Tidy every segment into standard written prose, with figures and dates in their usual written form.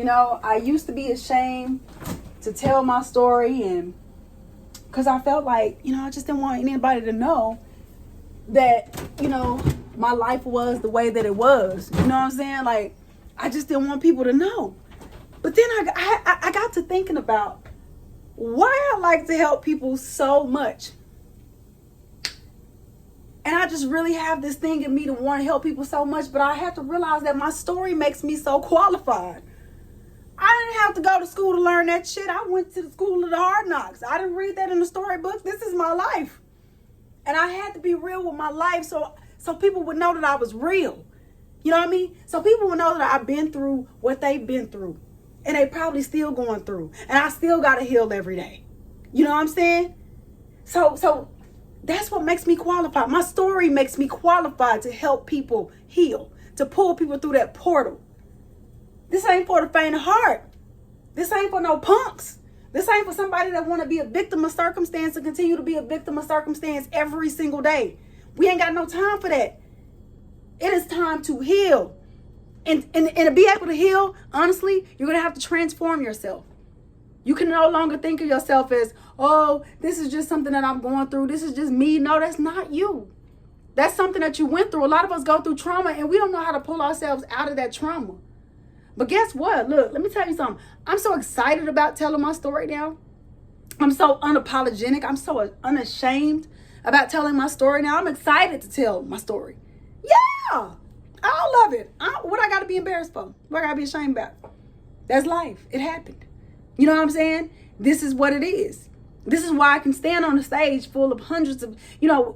I used to be ashamed to tell my story, and because I felt like, I just didn't want anybody to know that, my life was the way that it was. You know what I'm saying? Like, I just didn't want people to know. But then I got to thinking about why I like to help people so much. And I just really have this thing in me to want to help people so much, but I have to realize that my story makes me so qualified. I didn't have to go to school to learn that shit. I went to the school of the hard knocks. I didn't read that in the storybooks. This is my life. And I had to be real with my life so people would know that I was real. You know what I mean? So people would know that I've been through what they've been through. And they probably still going through. And I still got to heal every day. You know what I'm saying? So that's what makes me qualified. My story makes me qualified to help people heal, to pull people through that portal. This ain't for the faint of heart. This ain't for no punks. This ain't for somebody that want to be a victim of circumstance and continue to be a victim of circumstance every single day. We ain't got no time for that. It is time to heal. And to be able to heal, honestly, you're going to have to transform yourself. You can no longer think of yourself as, oh, this is just something that I'm going through. This is just me. No, that's not you. That's something that you went through. A lot of us go through trauma and we don't know how to pull ourselves out of that trauma. But guess what? Look, let me tell you something. I'm so excited about telling my story now. I'm so unapologetic. I'm so unashamed about telling my story now. I'm excited to tell my story. Yeah, I love it. What I got to be embarrassed for? What I got to be ashamed about? That's life. It happened. You know what I'm saying? This is what it is. This is why I can stand on a stage full of hundreds of,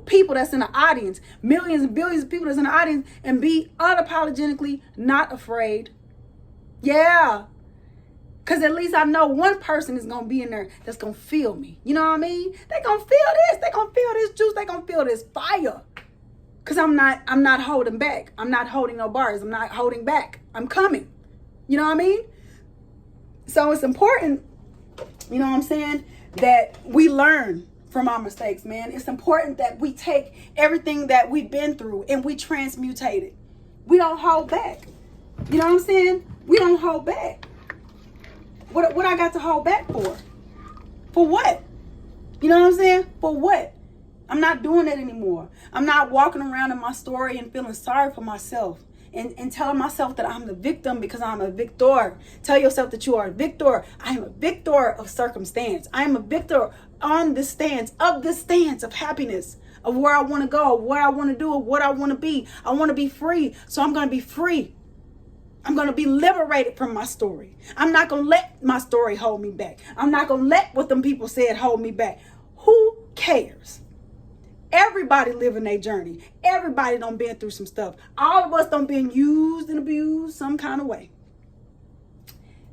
people that's in the audience, millions and billions of people that's in the audience, and be unapologetically not afraid. Yeah. Because at least I know one person is going to be in there that's going to feel me. You know what I mean? They're going to feel this. They're going to feel this juice. They're going to feel this fire. Because I'm not holding back. I'm not holding no bars. I'm not holding back. I'm coming. You know what I mean? So it's important, you know what I'm saying, that we learn from our mistakes, man. It's important that we take everything that we've been through and we transmutate it. We don't hold back. You know what I'm saying? We don't hold back. What I got to hold back for? For what? You know what I'm saying? For what? I'm not doing that anymore. I'm not walking around in my story and feeling sorry for myself and telling myself that I'm the victim because I'm a victor. Tell yourself that you are a victor. I am a victor of circumstance. I am a victor on the stance of happiness, of where I want to go, what I want to do, what I want to be. I want to be free. So I'm going to be free. I'm going to be liberated from my story. I'm not going to let my story hold me back. I'm not going to let what them people said hold me back. Who cares? Everybody living their journey. Everybody done been through some stuff. All of us done been used and abused some kind of way.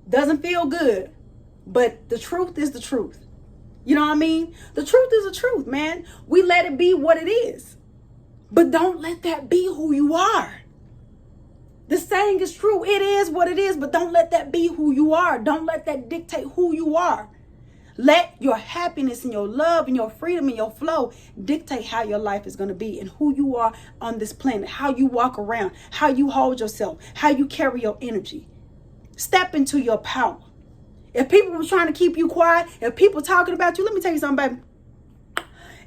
Doesn't feel good, but the truth is the truth. You know what I mean? The truth is the truth, man. We let it be what it is. But don't let that be who you are. The saying is true. It is what it is, but don't let that be who you are. Don't let that dictate who you are. Let your happiness and your love and your freedom and your flow dictate how your life is going to be and who you are on this planet, how you walk around, how you hold yourself, how you carry your energy. Step into your power. If people were trying to keep you quiet, if people talking about you, let me tell you something, baby.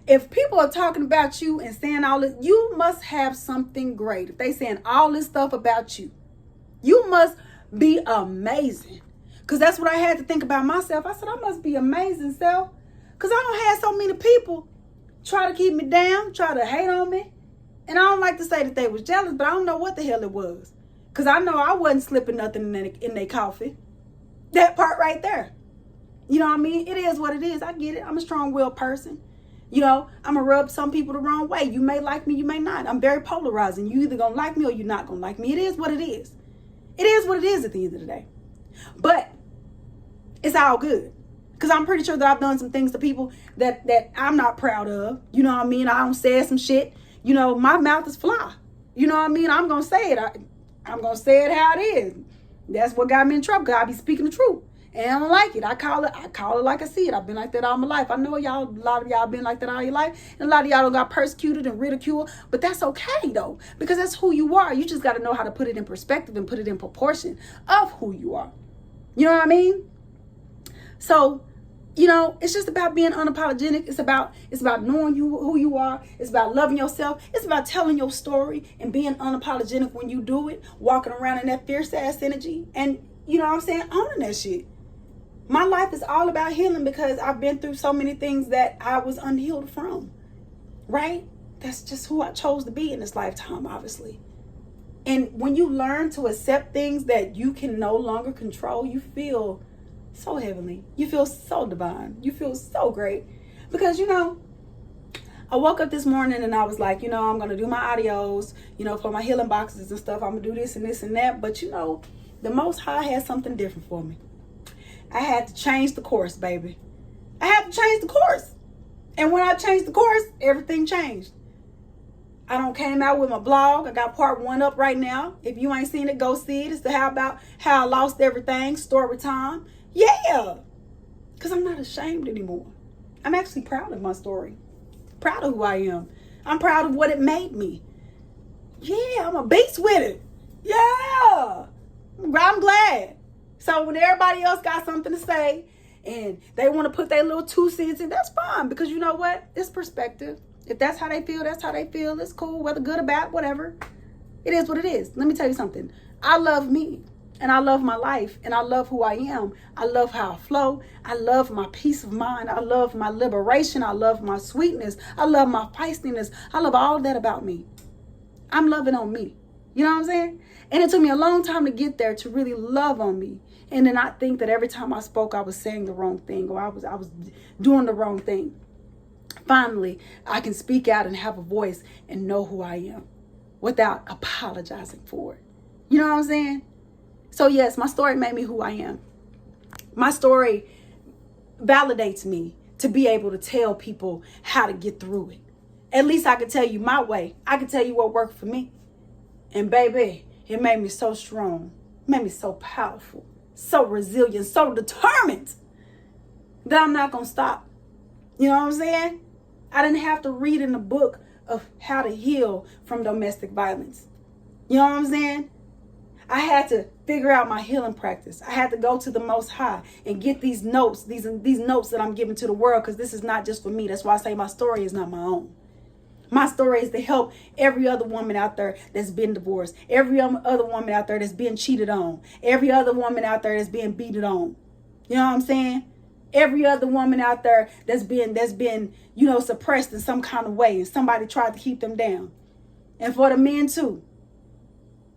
If people are talking about you and saying all this, you must have something great. If they saying all this stuff about you, you must be amazing. Because that's what I had to think about myself. I said, I must be amazing, self. Because I don't have so many people try to keep me down, try to hate on me. And I don't like to say that they was jealous, but I don't know what the hell it was. Because I know I wasn't slipping nothing in their coffee. That part right there. You know what I mean? It is what it is. I get it. I'm a strong-willed person. I'm going to rub some people the wrong way. You may like me, you may not. I'm very polarizing. You either going to like me or you're not going to like me. It is what it is. It is what it is at the end of the day. But it's all good. Because I'm pretty sure that I've done some things to people that I'm not proud of. You know what I mean? I don't say some shit. My mouth is fly. You know what I mean? I'm going to say it. I'm going to say it how it is. That's what got me in trouble, because I be speaking the truth. And I don't like it. I call it like I see it. I've been like that all my life. I know a lot of y'all been like that all your life. And a lot of y'all got persecuted and ridiculed. But that's okay, though. Because that's who you are. You just got to know how to put it in perspective and put it in proportion of who you are. You know what I mean? So, you know, it's just about being unapologetic. It's about knowing who you are. It's about loving yourself. It's about telling your story and being unapologetic when you do it, walking around in that fierce ass energy. And you know what I'm saying? Owning that shit. My life is all about healing because I've been through so many things that I was unhealed from. Right? That's just who I chose to be in this lifetime, obviously. And when you learn to accept things that you can no longer control, you feel so heavenly. You feel so divine. You feel so great. Because, you know, I woke up this morning and I was like, you know, I'm going to do my audios, you know, for my healing boxes and stuff. I'm going to do this and this and that. But, you know, the Most High had something different for me. I had to change the course, baby. I had to change the course. And when I changed the course, everything changed. I don't came out with my blog. I got part 1 up right now. If you ain't seen it, go see it. It's the how I lost everything, story time. Yeah. Because I'm not ashamed anymore. I'm actually proud of my story. Proud of who I am. I'm proud of what it made me. Yeah, I'm a beast with it. Yeah. I'm glad. So when everybody else got something to say and they want to put their little 2 cents in, that's fine. Because you know what? It's perspective. If that's how they feel, that's how they feel. It's cool, whether good or bad, whatever. It is what it is. Let me tell you something. I love me, and I love my life, and I love who I am. I love how I flow. I love my peace of mind. I love my liberation. I love my sweetness. I love my feistiness. I love all of that about me. I'm loving on me. You know what I'm saying? And it took me a long time to get there, to really love on me. And then I think that every time I spoke, I was saying the wrong thing, or I was doing the wrong thing. Finally, I can speak out and have a voice and know who I am without apologizing for it. You know what I'm saying? So yes, my story made me who I am. My story validates me to be able to tell people how to get through it. At least I can tell you my way. I can tell you what worked for me. And baby, it made me so strong. It made me so powerful, so resilient, so determined that I'm not going to stop. You know what I'm saying? I didn't have to read in the book of how to heal from domestic violence. You know what I'm saying? I had to figure out my healing practice. I had to go to the Most High and get these notes, these notes that I'm giving to the world, because this is not just for me. That's why I say my story is not my own. My story is to help every other woman out there that's been divorced, every other woman out there that's been cheated on, every other woman out there that's being beaten on. You know what I'm saying? Every other woman out there that's been, you know, suppressed in some kind of way, and somebody tried to keep them down. And for the men too.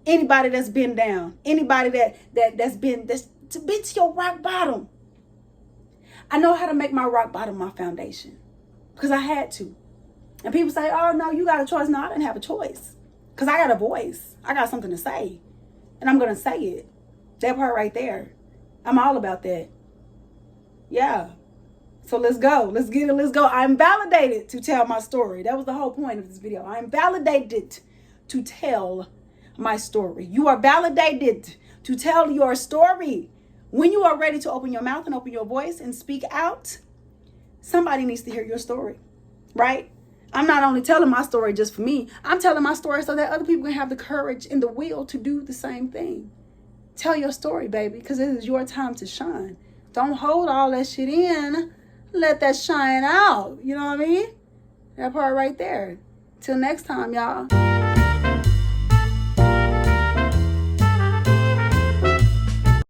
Anybody that's been down, anybody that's been to your rock bottom. I know how to make my rock bottom my foundation, because I had to. And people say, "Oh no, you got a choice." No, I didn't have a choice, because I got a voice. I got something to say, and I'm gonna say it. That part right there, I'm all about that. Yeah. So let's go. Let's get it. Let's go. I'm validated to tell my story. That was the whole point of this video. I'm validated to tell my story. You are validated to tell your story. When you are ready to open your mouth and open your voice and speak out, somebody needs to hear your story, right? I'm not only telling my story just for me. I'm telling my story so that other people can have the courage and the will to do the same thing. Tell your story, baby, because it is your time to shine. Don't hold all that shit in. Let that shine out. You know what I mean? That part right there. Till next time, y'all.